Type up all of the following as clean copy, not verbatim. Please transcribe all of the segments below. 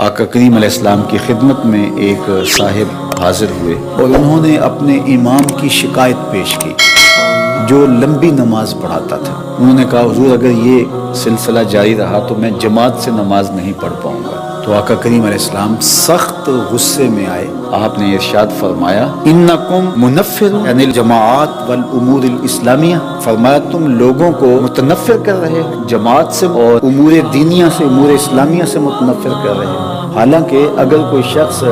آقا کریم علیہ السلام کی خدمت میں ایک صاحب حاضر ہوئے اور انہوں نے اپنے امام کی شکایت پیش کی جو لمبی نماز پڑھاتا تھا۔ انہوں نے کہا حضور اگر یہ سلسلہ جاری رہا تو میں جماعت سے نماز نہیں پڑھ پاؤں گا۔ تو آقا کریم علیہ السلام سخت غصے میں آئے، آپ نے ارشاد فرمایا انکم منفر عن الجماعات والامور الاسلامیہ، فرمایا تم لوگوں کو متنفر کر رہے ہو جماعت سے اور امور دینیہ سے، امور اسلامیہ سے متنفر کر رہے ہو۔ حالانکہ اگر کوئی شخص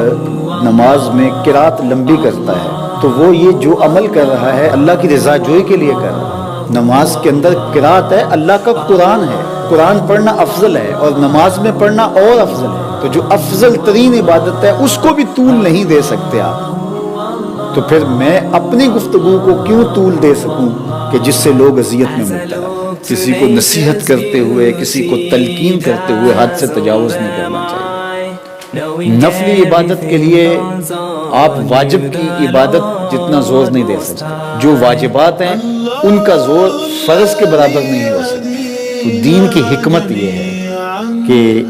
نماز میں قرات لمبی کرتا ہے تو وہ یہ جو عمل کر رہا ہے اللہ کی رضا جوئی کے لیے کر رہا ہے۔ نماز کے اندر قرات ہے، اللہ کا قرآن ہے، قرآن پڑھنا افضل ہے اور نماز میں پڑھنا اور افضل ہے۔ تو جو افضل ترین عبادت ہے اس کو بھی طول نہیں دے سکتے آپ، تو پھر میں اپنی گفتگو کو کیوں طول دے سکوں کہ جس سے لوگ اذیت میں مبتلا۔ کسی کو نصیحت کرتے ہوئے، کسی کو تلقین کرتے ہوئے حد سے تجاوز نہیں کرنا چاہیے۔ نفلی عبادت کے لیے آپ واجب کی عبادت جتنا زور نہیں دے سکتے، جو واجبات ہیں ان کا زور فرض کے برابر نہیں ہو سکتا۔ تو دین کی حکمت یہ ہے کہ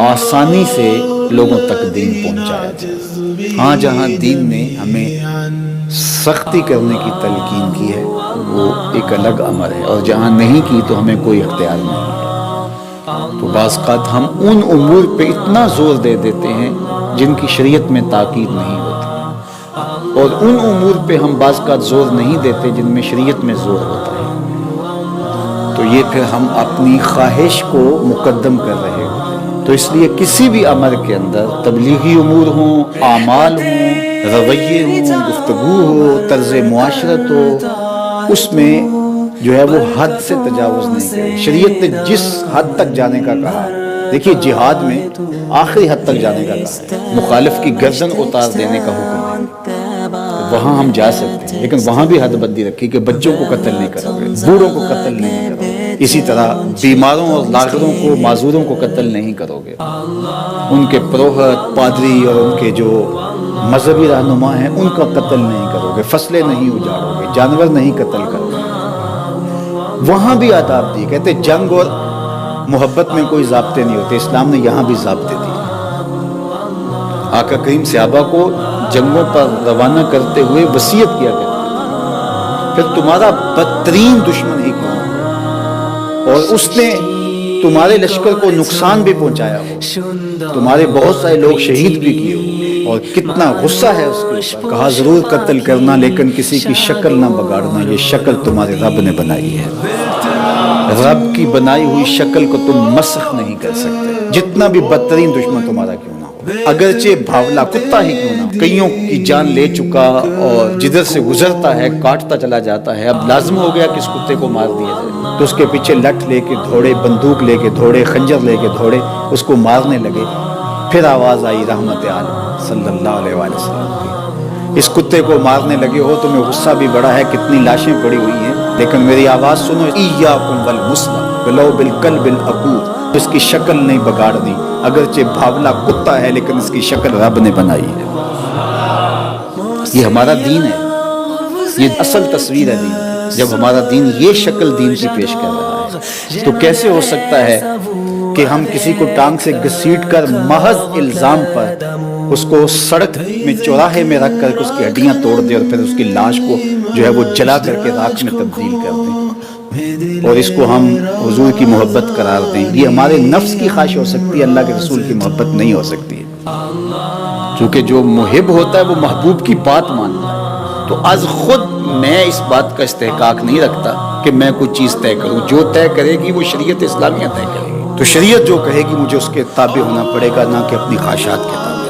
آسانی سے لوگوں تک دین پہنچایا جائے۔ ہاں جہاں دین نے ہمیں سختی کرنے کی تلقین کی ہے وہ ایک الگ امر ہے، اور جہاں نہیں کی تو ہمیں کوئی اختیار نہیں ہے۔ تو بعض اوقات ہم ان امور پہ اتنا زور دے دیتے ہیں جن کی شریعت میں تاکید نہیں ہوتی، اور ان امور پہ ہم بعض اوقات زور نہیں دیتے جن میں شریعت میں زور ہوتا ہے۔ تو یہ پھر ہم اپنی خواہش کو مقدم کر رہے ہو۔ تو اس لیے کسی بھی امر کے اندر تبلیغی امور ہوں، اعمال ہوں، رویے ہوں، گفتگو ہو، طرز معاشرت ہو، اس میں جو ہے وہ حد سے تجاوز نہیں کرے۔ شریعت نے جس حد تک جانے کا کہا، دیکھیے جہاد میں آخری حد تک جانے کا کہا ہے، مخالف کی گردن اتار دینے کا حکم ہے، وہاں ہم جا سکتے ہیں، لیکن وہاں بھی حد بندی رکھی کہ بچوں کو قتل نہیں کرو گے، بوڑھوں کو قتل نہیں کرو گے، اسی طرح بیماروں اور لاغروں کو، معذوروں کو قتل نہیں کرو گے، ان کے پروہت، پادری اور ان کے جو مذہبی رہنما ہیں ان کا قتل نہیں کرو گے، فصلیں نہیں اجاڑو گے، جانور نہیں قتل کرو گے۔ وہاں بھی آداب دی، کہتے جنگ اور محبت میں کوئی ضابطے نہیں ہوتے، اسلام نے یہاں بھی ضابطے دیے۔ آقا کریم صحابہ کو جنگوں پر روانہ کرتے ہوئے وصیت کیا کرتے تھے، پھر تمہارا بدترین دشمن ہی کون ہے اور اس نے تمہارے لشکر کو نقصان بھی پہنچایا ہو، تمہارے بہت سارے لوگ شہید بھی کیے ہو، اور کتنا غصہ ہے اس کے، کہا ضرور قتل کرنا لیکن کسی کی شکل نہ بگاڑنا، یہ شکل تمہارے رب نے بنائی ہے، رب کی بنائی ہوئی شکل کو تم مسخ نہیں کر سکتے، جتنا بھی بدترین دشمن تمہارا کیوں نہ ہو، اگرچہ بھاولا کتا ہی کیوں نہ ہو، کئیوں کی جان لے چکا اور جدھر سے گزرتا ہے کاٹتا چلا جاتا ہے، اب لازم ہو گیا کہ اس کتے کو مار دیا جائے، تو اس کے پیچھے لٹھ لے کے دوڑے، بندوق لے کے دوڑے، خنجر لے کے دوڑے، اس کو مارنے لگے، پھر آواز آئی رحمت عالم صلی اللہ علیہ وآلہ وسلم کی، اس کتے کو مارنے لگے ہو، تمہیں غصہ بھی بڑا ہے، کتنی لاشیں پڑی ہوئی ہیں، لیکن میری آواز سنو، ایاکم والمسلم ولو بالقلب العقور، اس کی شکل نہیں بگاڑنی، اگرچہ بھاولا کتا ہے لیکن اس کی شکل رب نے بنائی ہے۔ یہ ہمارا دین ہے، یہ اصل تصویر ہے دین۔ جب ہمارا دین یہ شکل دین کی پیش کر رہا ہے تو کیسے ہو سکتا ہے کہ ہم کسی کو ٹانگ سے گھسیٹ کر محض الزام پر اس کو سڑک میں چوراہے میں رکھ کر اس کی ہڈیاں توڑ دیں اور پھر اس کی لاش کو جو ہے وہ جلا کر کے راکھ میں تبدیل کر دیں اور اس کو ہم حضور کی محبت قرار دیں؟ یہ ہمارے نفس کی خواہش ہو سکتی ہے، اللہ کے رسول کی محبت نہیں ہو سکتی ہے، چونکہ جو محب ہوتا ہے وہ محبوب کی بات مانتا ہے۔ تو از خود میں اس بات کا استحقاق نہیں رکھتا کہ میں کوئی چیز طے کروں، جو طے کرے گی وہ شریعت اسلامیہ طے کرے گی، تو شریعت جو کہے گی مجھے اس کے تابع ہونا پڑے گا، نہ کہ اپنی خواہشات کے تابع۔